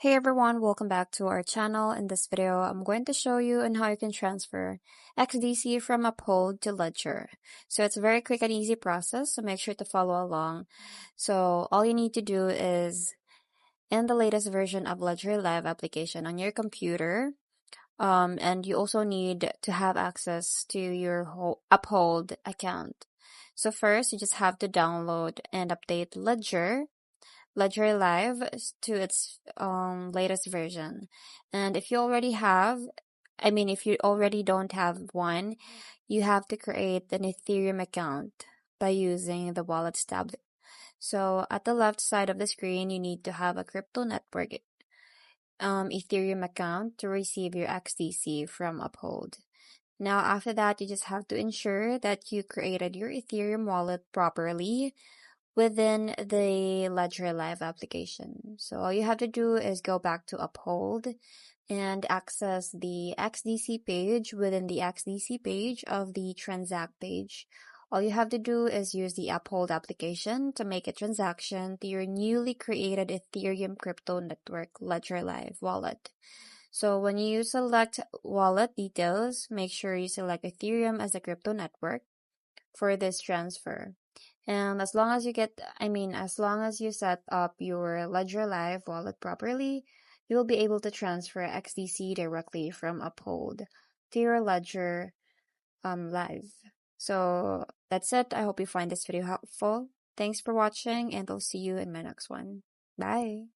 Hey everyone, welcome back to our channel. In this video, I'm going to show you on how you can transfer XDC from Uphold to Ledger. So it's a very quick and easy process, so make sure to follow along. So all you need to do is in the latest version of Ledger Live application on your computer, and you also need to have access to your Uphold account. So first, you just have to download and update Ledger Live to its latest version. And if you already have, if you already don't have one, you have to create an Ethereum account by using the Wallets tab. So at the left side of the screen, you need to have a crypto network Ethereum account to receive your XDC from Uphold. Now, after that, you just have to ensure that you created your Ethereum wallet properly within the Ledger Live application. So all you have to do is go back to Uphold and access the XDC page within the XDC page of the Transact page. All you have to do is use the Uphold application to make a transaction to your newly created Ethereum crypto network Ledger Live wallet. So when you select wallet details, make sure you select Ethereum as a crypto network for this transfer. And as long as you set up your Ledger Live wallet properly, you will be able to transfer XDC directly from Uphold to your Ledger Live. So that's it. I hope you find this video helpful. Thanks for watching, and I'll see you in my next one. Bye.